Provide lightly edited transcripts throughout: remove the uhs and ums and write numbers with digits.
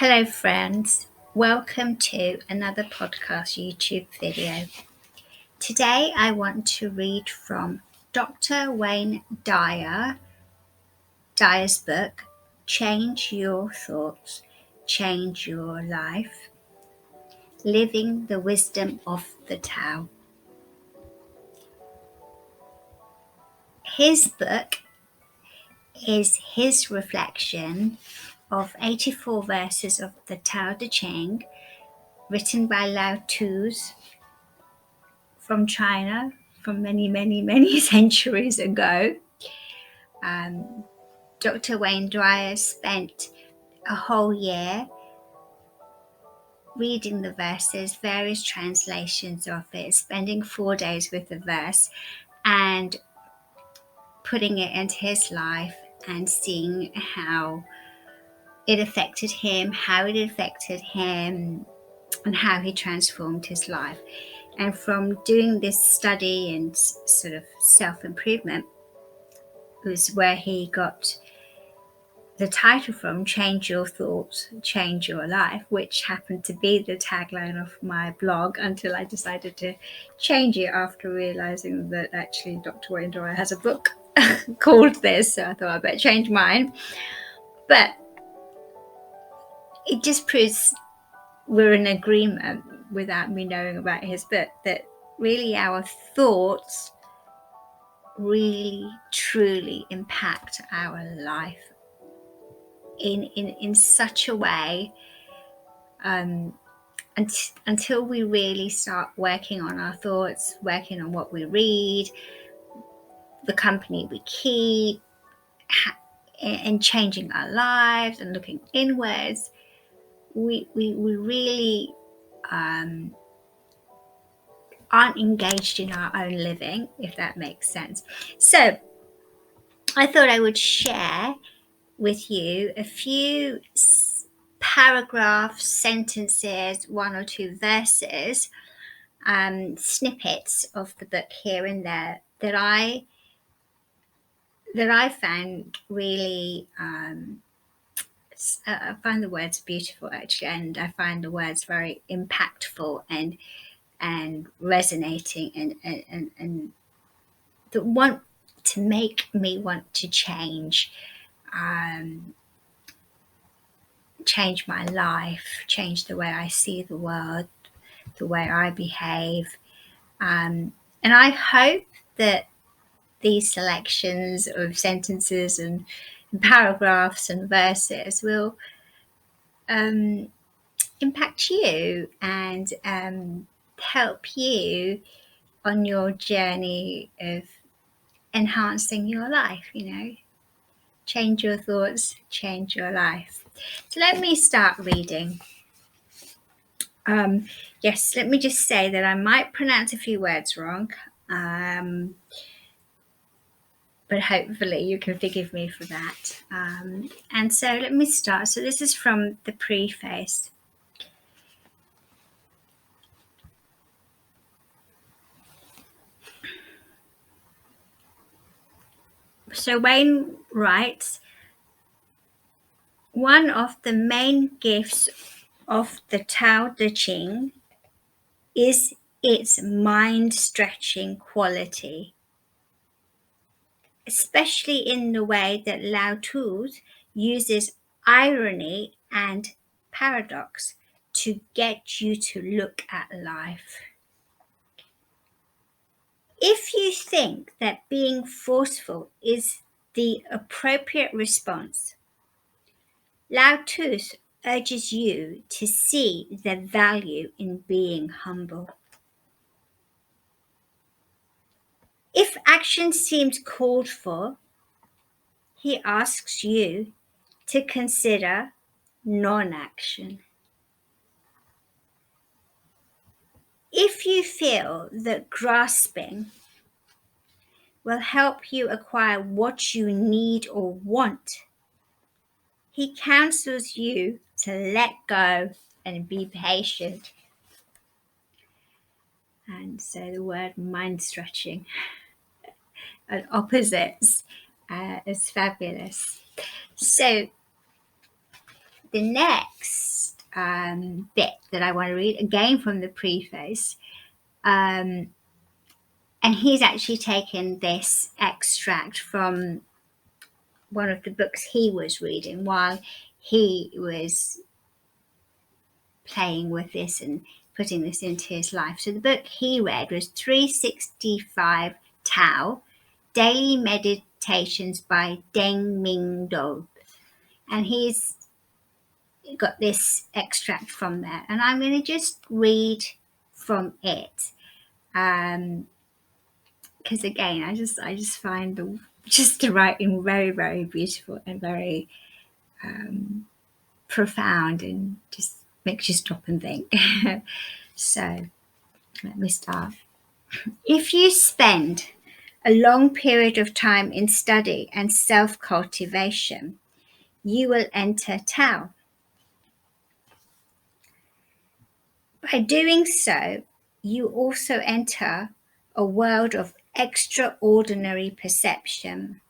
Hello friends, welcome to another podcast YouTube video. Today I want to read from Dr. Wayne Dyer, Dyer's book, Change Your Thoughts, Change Your Life, Living the Wisdom of the Tao. His book is his reflection of 84 verses of the Tao Te Ching, written by Lao Tzu's from China from many centuries ago. Dr. Wayne Dyer spent a whole year reading the verses, various translations of it, spending 4 days with the verse and putting it into his life and seeing how it affected him, and how he transformed his life. And from doing this study and sort of self-improvement was where he got the title from, Change Your Thoughts, Change Your Life, which happened to be the tagline of my blog until I decided to change it after realizing that actually Dr. Wayne Dyer has a book called this, so I thought I better change mine. But it just proves we're in agreement without me knowing about his book that really our thoughts really truly impact our life in such a way until we really start working on our thoughts, working on what we read, the company we keep, and changing our lives and looking inwards, we really aren't engaged in our own living, if that makes sense. So I thought I would share with you a few paragraphs, sentences, 1 or 2 verses, snippets of the book here and there that I found really I find the words beautiful actually, and I find the words very impactful and resonating and that want to make me want to change my life, change the way I see the world, the way I behave. And I hope that these selections of sentences and paragraphs and verses will impact you and help you on your journey of enhancing your life, change your thoughts, change your life. So let me start reading. Yes, let me just say that I might pronounce a few words wrong, but hopefully you can forgive me for that. And so let me start. So this is from the preface. So Wayne writes, one of the main gifts of the Tao Te Ching is its mind-stretching quality, especially in the way that Lao Tzu uses irony and paradox to get you to look at life. If you think that being forceful is the appropriate response, Lao Tzu urges you to see the value in being humble. If action seems called for, he asks you to consider non-action. If you feel that grasping will help you acquire what you need or want, he counsels you to let go and be patient. And so the word mind stretching and opposites is fabulous. So the next bit that I want to read, again from the preface, and he's actually taken this extract from one of the books he was reading while he was playing with this and putting this into his life. So the book he read was 365 Tao, Daily Meditations by Deng Ming Do. And he's got this extract from there. And I'm going to just read from it. Because again, I just find the writing very, very beautiful and very profound, and just makes you stop and think. So let me start. If you spend a long period of time in study and self-cultivation, you will enter Tao. By doing so, you also enter a world of extraordinary perception.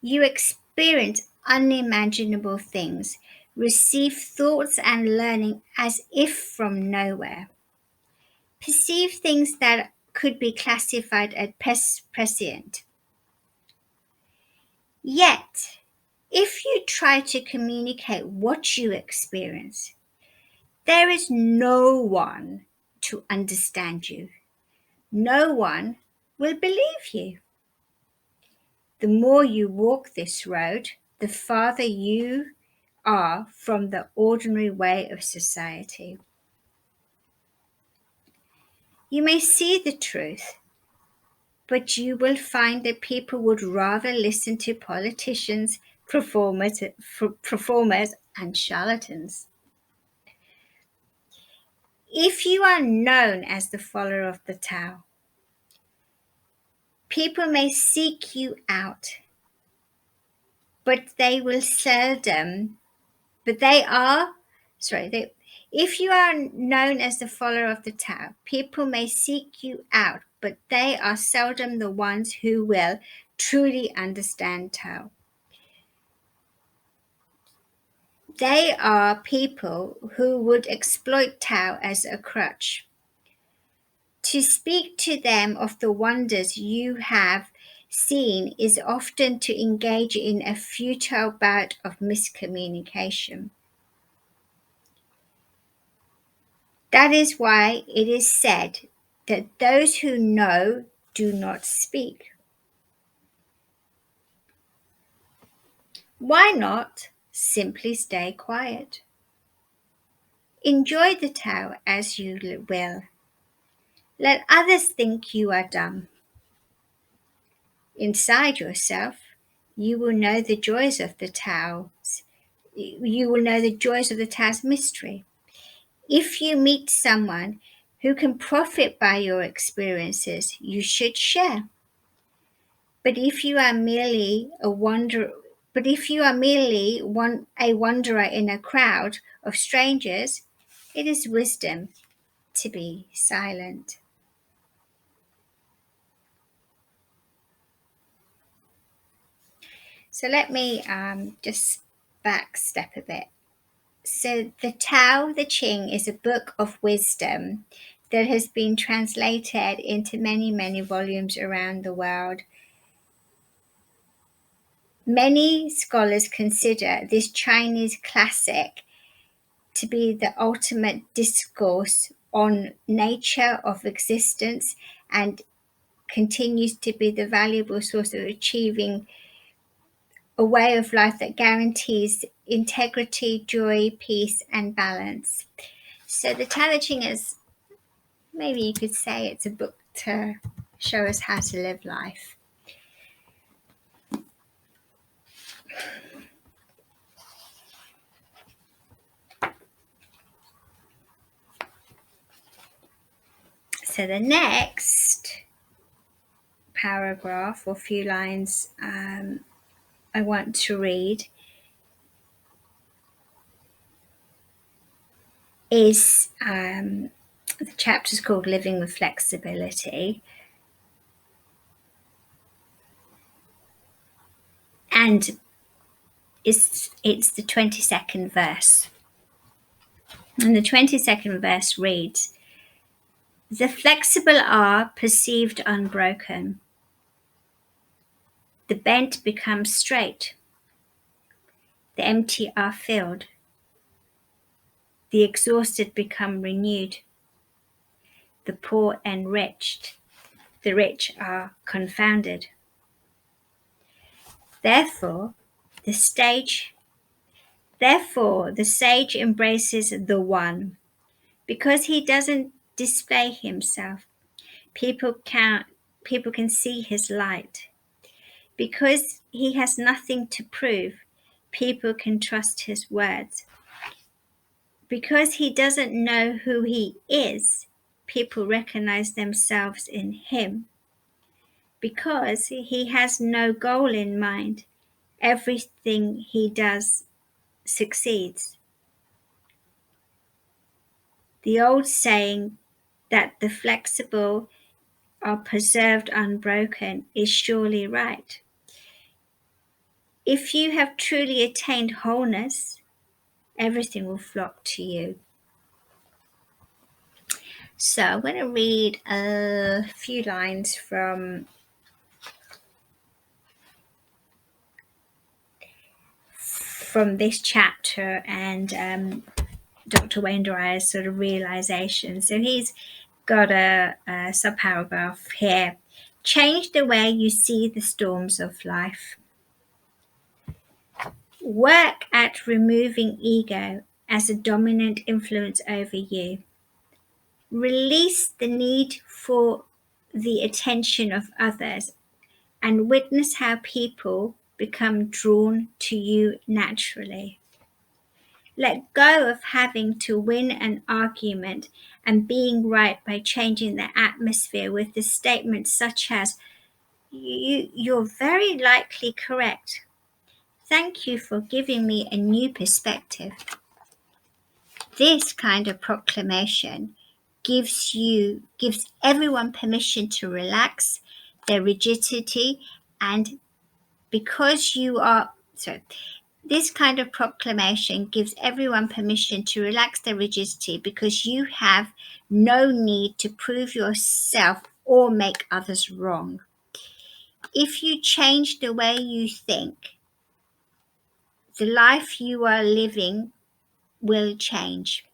You experience unimaginable things, receive thoughts and learning as if from nowhere, perceive things that could be classified as prescient. Yet, if you try to communicate what you experience, there is no one to understand you. No one will believe you. The more you walk this road, the farther you are from the ordinary way of society. You may see the truth, but you will find that people would rather listen to politicians, performers, and charlatans. If you are known as the follower of the Tao, people may seek you out, but they will seldom, if you are known as the follower of the Tao, people may seek you out, but they are seldom the ones who will truly understand Tao. They are people who would exploit Tao as a crutch. To speak to them of the wonders you have seen is often to engage in a futile bout of miscommunication. That is why it is said that those who know do not speak. Why not simply stay quiet? Enjoy the Tao as you will. Let others think you are dumb. Inside yourself, you will know the joys of the Tao's. You will know the joys of the Tao's mystery. If you meet someone who can profit by your experiences, you should share. But if you are merely a wanderer in a crowd of strangers, it is wisdom to be silent. So let me just back step a bit. So the Tao Te Ching is a book of wisdom that has been translated into many, many volumes around the world. Many scholars consider this Chinese classic to be the ultimate discourse on nature of existence, and continues to be the valuable source of achieving a way of life that guarantees integrity, joy, peace, and balance. So the Tao Te Ching is, maybe you could say, it's a book to show us how to live life. So the next paragraph or few lines I want to read is the chapter is called Living with Flexibility. And it's the 22nd verse. And the 22nd verse reads, "The flexible are perceived unbroken. The bent become straight. The empty are filled. The exhausted become renewed. The poor enriched. The rich are confounded. Therefore, the sage embraces the one, because he doesn't display himself. People can see his light. Because he has nothing to prove, people can trust his words. Because he doesn't know who he is, people recognize themselves in him. Because he has no goal in mind, everything he does succeeds." The old saying that the flexible are preserved unbroken is surely right. If you have truly attained wholeness, everything will flock to you. So I'm going to read a few lines from this chapter and Dr. Wayne Dyer's sort of realization. So he's got a subparagraph here. Change the way you see the storms of life. Work at removing ego as a dominant influence over you. Release the need for the attention of others and witness how people become drawn to you naturally. Let go of having to win an argument and being right by changing the atmosphere with the statements such as, "You're very likely correct. Thank you for giving me a new perspective." This kind of proclamation gives everyone permission to relax their rigidity, and this kind of proclamation gives everyone permission to relax their rigidity because you have no need to prove yourself or make others wrong. If you change the way you think, the life you are living will change.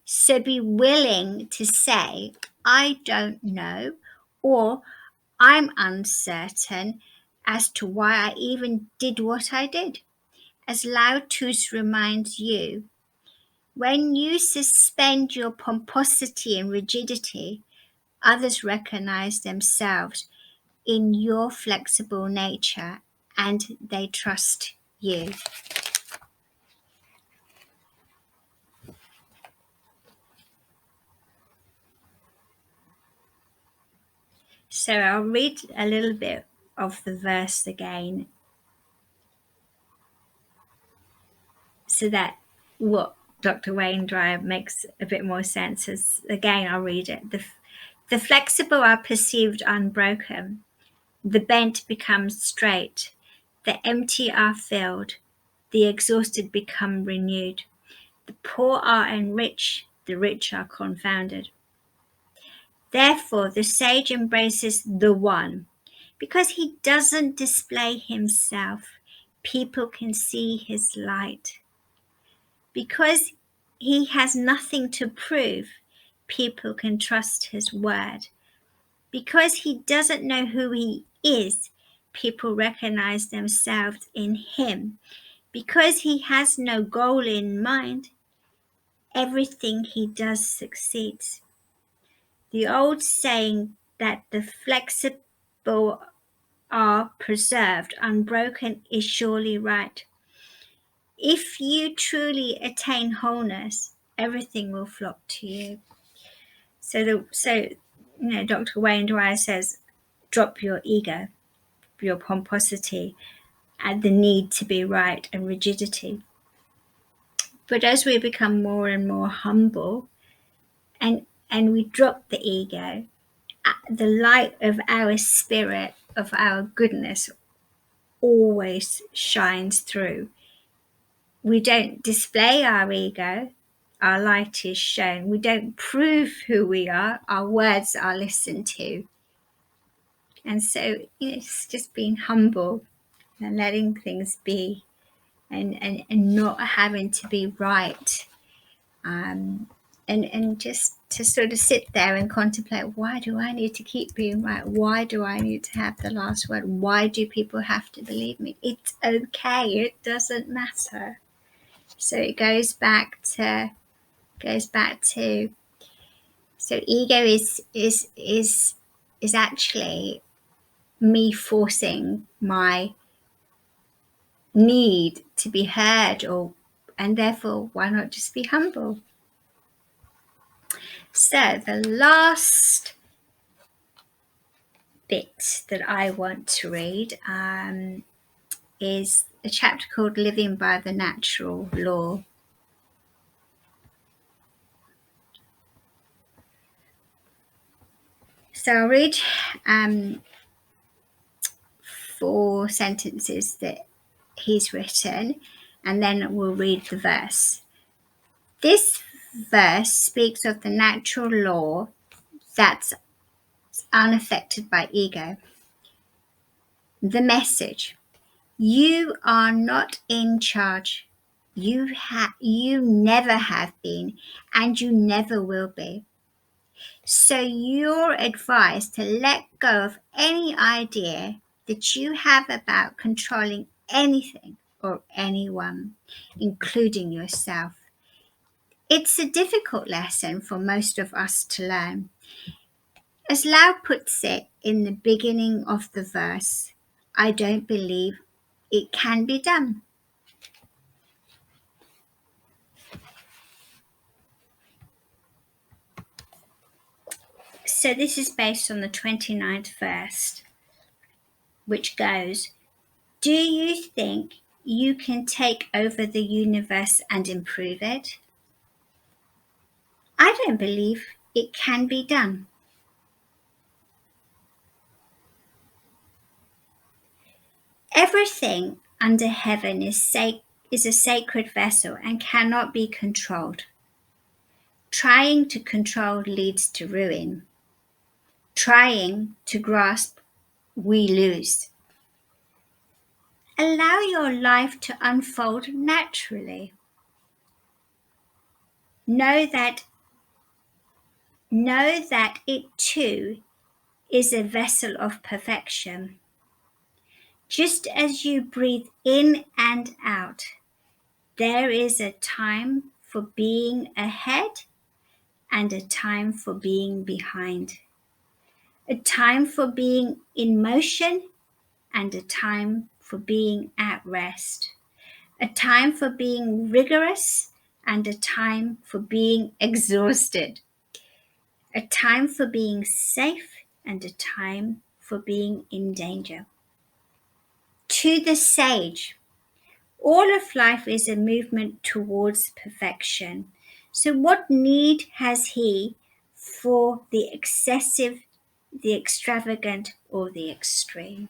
So be willing to say, "I don't know," or "I'm uncertain as to why I even did what I did." As Lao Tzu reminds you, when you suspend your pomposity and rigidity, others recognize themselves in your flexible nature and they trust you. So I'll read a little bit of the verse again so that what Dr. Wayne Dyer makes a bit more sense. Again, I'll read it. The flexible are perceived unbroken. The bent becomes straight. The empty are filled. The exhausted become renewed. The poor are enriched. The rich are confounded. Therefore, the sage embraces the one. Because he doesn't display himself, people can see his light. Because he has nothing to prove, people can trust his word. Because he doesn't know who he is, people recognize themselves in him. Because he has no goal in mind, everything he does succeeds. The old saying that the flexible are preserved unbroken is surely right. If you truly attain wholeness, everything will flock to you. So Dr. Wayne Dyer says, drop your ego, your pomposity, and the need to be right and rigidity. But as we become more and more humble and we drop the ego, the light of our spirit, of our goodness, always shines through. We don't display our ego. Our light is shown. We don't prove who we are. Our words are listened to. And so it's just being humble and letting things be, and not having to be right. And just to sort of sit there and contemplate, why do I need to keep being right? Why do I need to have the last word? Why do people have to believe me? It's okay. It doesn't matter. So it goes back to so ego is actually me forcing my need to be heard, and therefore why not just be humble? So the last bit that I want to read is a chapter called Living by the Natural Law. So I'll read 4 sentences that he's written, and then we'll read the verse. This verse speaks of the natural law that's unaffected by ego. The message: you are not in charge. You never have been, and you never will be. So you're advised to let go of any idea that you have about controlling anything or anyone, including yourself. It's a difficult lesson for most of us to learn. As Lau puts it in the beginning of the verse, I don't believe it can be done. So this is based on the 29th verse, which goes, do you think you can take over the universe and improve it? I don't believe it can be done. Everything under heaven is a sacred vessel and cannot be controlled. Trying to control leads to ruin. Trying to grasp, we lose. Allow your life to unfold naturally. Know that it too is a vessel of perfection. Just as you breathe in and out, there is a time for being ahead and a time for being behind. A time for being in motion and a time for being at rest. A time for being rigorous and a time for being exhausted. A time for being safe and a time for being in danger. To the sage, all of life is a movement towards perfection. So what need has he for the excessive, the extravagant, or the extreme?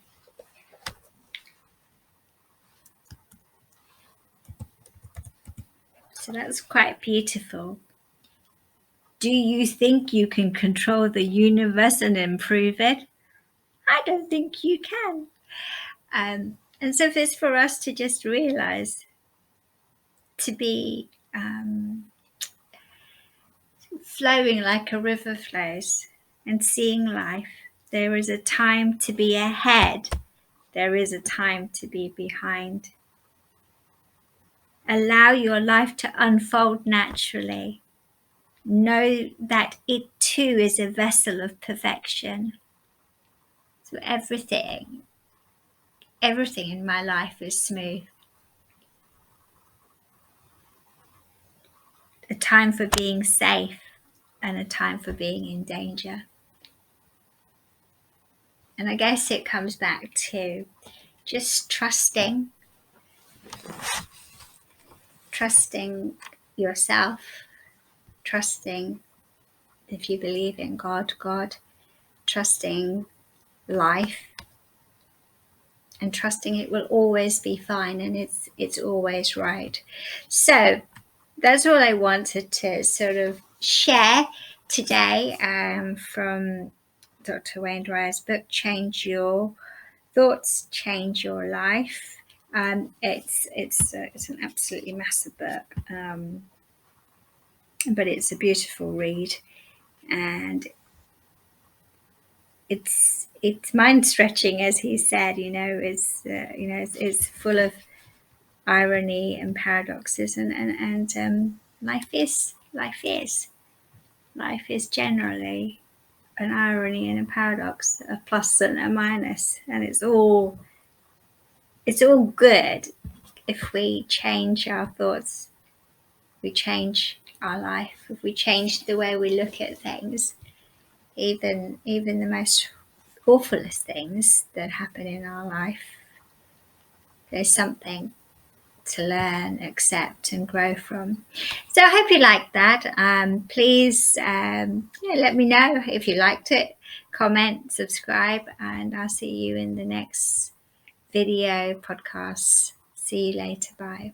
So that's quite beautiful. Do you think you can control the universe and improve it? I don't think you can. And so it's for us to just realize, to be flowing like a river flows and seeing life. There is a time to be ahead. There is a time to be behind. Allow your life to unfold naturally. Know that it too is a vessel of perfection. So everything in my life is smooth. A time for being safe and a time for being in danger. And I guess it comes back to just trusting yourself, trusting, if you believe in God, trusting life, and trusting it will always be fine, and it's always right. So that's all I wanted to sort of share today, from Dr. Wayne Dyer's book, Change Your Thoughts, Change Your Life. It's an absolutely massive book, but it's a beautiful read, and it's mind stretching, as he said. It's full of irony and paradoxes, and life is generally an irony and a paradox, a plus and a minus, and it's all good if we change our thoughts, we change our life, if we change the way we look at things. Even the most awfulest things that happen in our life, there's something to learn, accept, and grow from. So I hope you liked that. Please let me know if you liked it. Comment, subscribe, and I'll see you in the next video podcast. See you later. Bye.